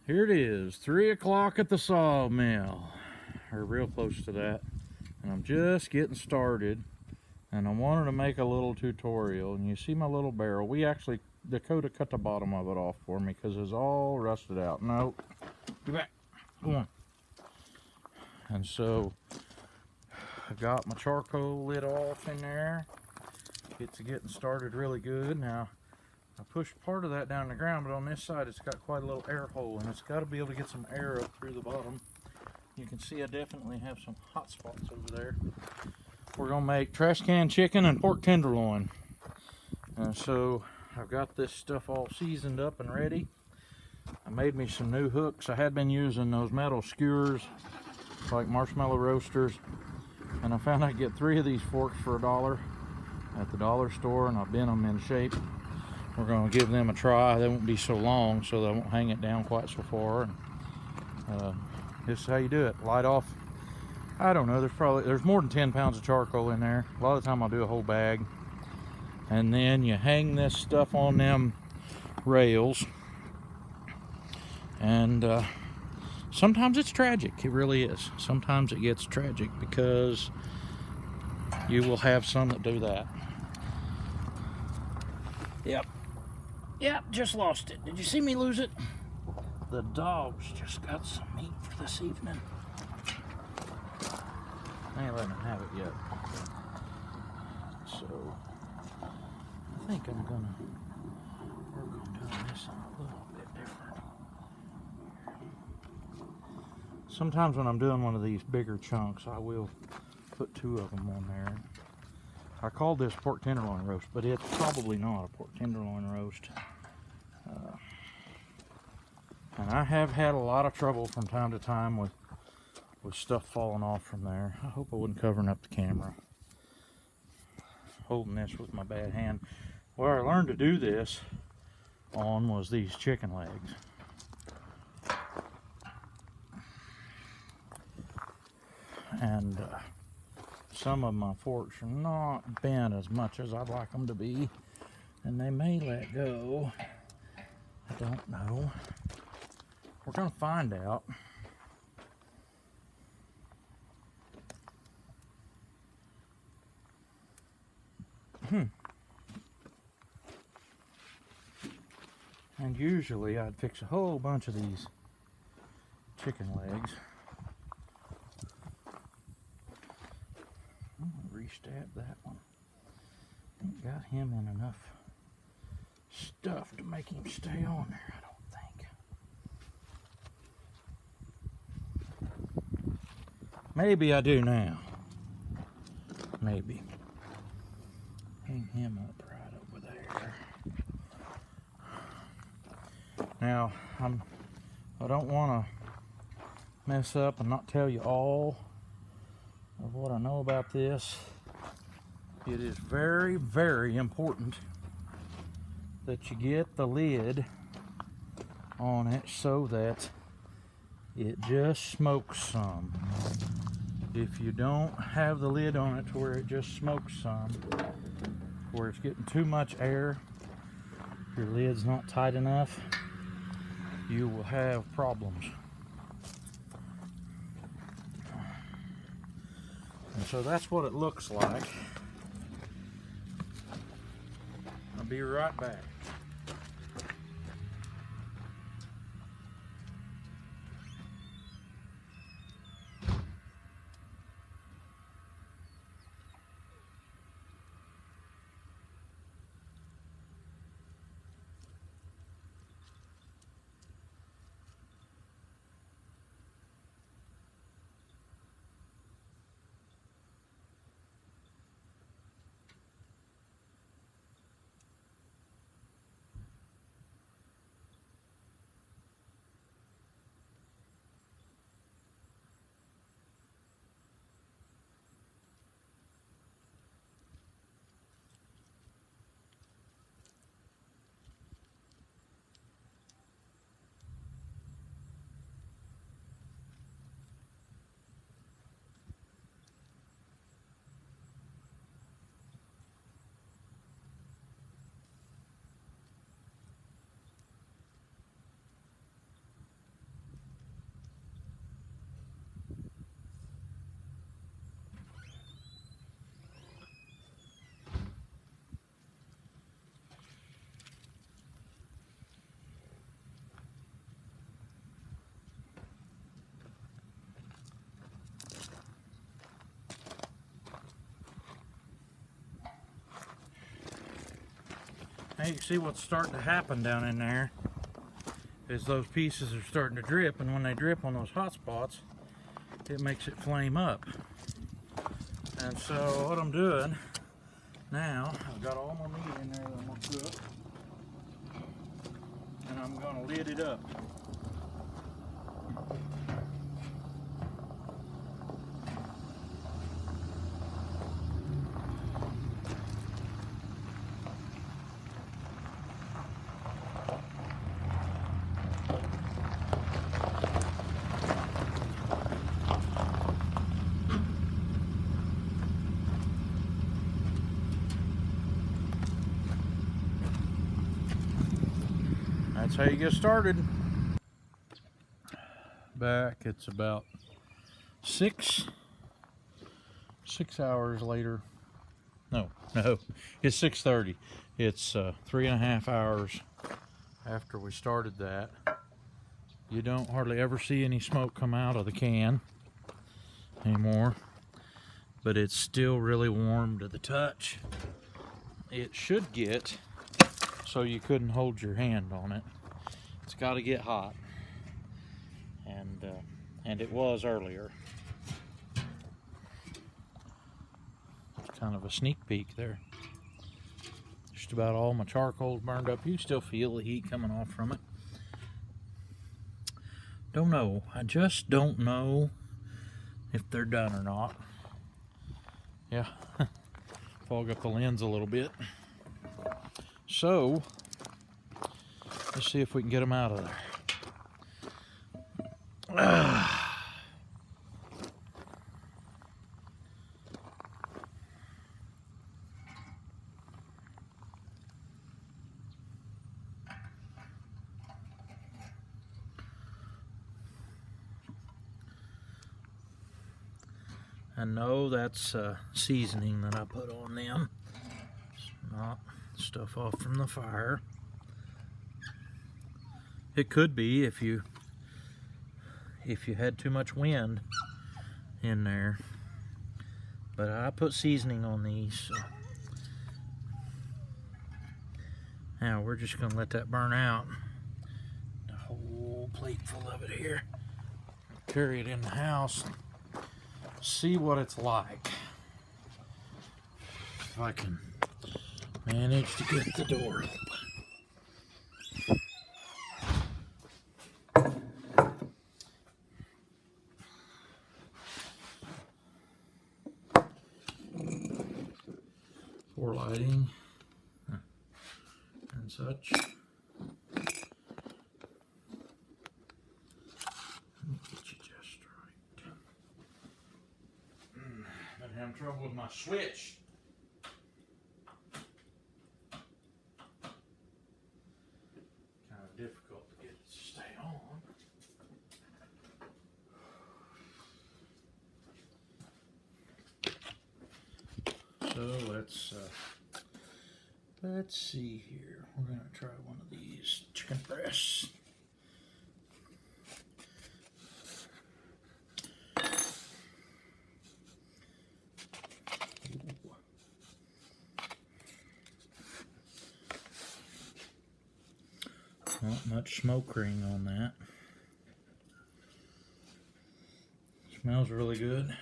Here it is, 3 o'clock at the sawmill, or real close to that, and I'm just getting started, and I wanted to make a little tutorial. And you see my little barrel. Dakota cut the bottom of it off for me because it's all rusted out. Nope, get back, come on. And so I got my charcoal lit off in there. It's getting started really good. Now I pushed part of that down in the ground, but on this side it's got quite a little air hole, and it's got to be able to get some air up through the bottom. You can see I definitely have some hot spots over there. We're gonna make trash can chicken and pork tenderloin. And so I've got this stuff all seasoned up and ready. I made me some new hooks. I had been using those metal skewers like marshmallow roasters, and I found I could get 3 of these forks for $1 at the dollar store, and I bent them in shape. We're going to give them a try. They won't be so long, so they won't hang it down quite so far. And this is how you do it. Light off, I don't know, there's more than 10 pounds of charcoal in there. A lot of the time I'll do a whole bag. And then you hang this stuff on them rails. And sometimes it's tragic. It really is. Sometimes it gets tragic because you will have some that do that. Yep, just lost it. Did you see me lose it? The dogs just got some meat for this evening. I ain't letting them have it yet. So, I think I'm gonna work on doing this a little bit different. Sometimes when I'm doing one of these bigger chunks, I will put 2 of them on there. I called this pork tenderloin roast, but it's probably not a pork tenderloin roast. And I have had a lot of trouble from time to time with stuff falling off from there. I hope I wasn't covering up the camera. Holding this with my bad hand. Where I learned to do this on was these chicken legs. And some of my forks are not bent as much as I'd like them to be, and they may let go. I don't know. We're gonna find out. And usually I'd fix a whole bunch of these chicken legs. I'm gonna restab that one. Ain't got him in enough stuff to make him stay on there, I don't think. Maybe I do now. Maybe. Hang him up right over there. Now, I don't want to mess up and not tell you all of what I know about this. It is very, very important that you get the lid on it so that it just smokes some. If you don't have the lid on it to where it just smokes some, where it's getting too much air, your lid's not tight enough, you will have problems. And so that's what it looks like. I'll be right back. you can see what's starting to happen down in there is those pieces are starting to drip, and when they drip on those hot spots, it makes it flame up. And so what I'm doing now, I've got all my meat in there that I'm going to cook, and I'm going to lid it up. That's how you get started. Back, it's about 6 hours later. No, it's 6:30. It's 3.5 hours after we started that. You don't hardly ever see any smoke come out of the can anymore, but it's still really warm to the touch. It should get so you couldn't hold your hand on it. It's got to get hot, and it was earlier. It's kind of a sneak peek there. Just about all my charcoal's burned up. You can still feel the heat coming off from it. Don't know. I just don't know if they're done or not. Yeah, fog up the lens a little bit. So let's see if we can get them out of there. I know that's seasoning that I put on them. It's not stuff off from the fire. It could be if you had too much wind in there, but I put seasoning on these. So. Now we're just gonna let that burn out. A whole plate full of it here. Carry it in the house. See what it's like. If I can manage to get the door open. For lighting and such. I'm having trouble with my switch. Kind of difficult to get it to stay on. So let's see here. We're gonna try one of these chicken breasts. Not much smoke ring on that. Smells really good.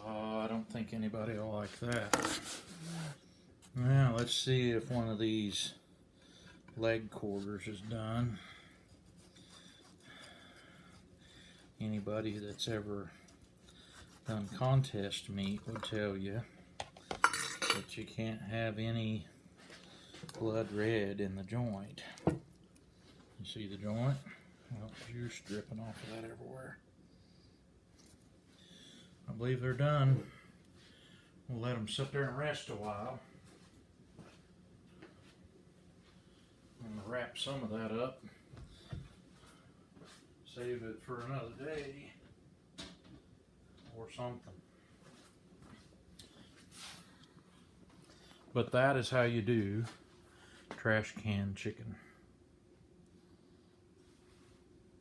Oh, I don't think anybody will like that. Now let's see if one of these leg quarters is done. Anybody that's ever done contest meat would tell you that you can't have any blood red in the joint. You see the joint? Well, juice dripping off of that everywhere. I believe they're done. We'll let them sit there and rest a while. I'm going to wrap some of that up. Save it for another day. Or something. But that is how you do trash can chicken.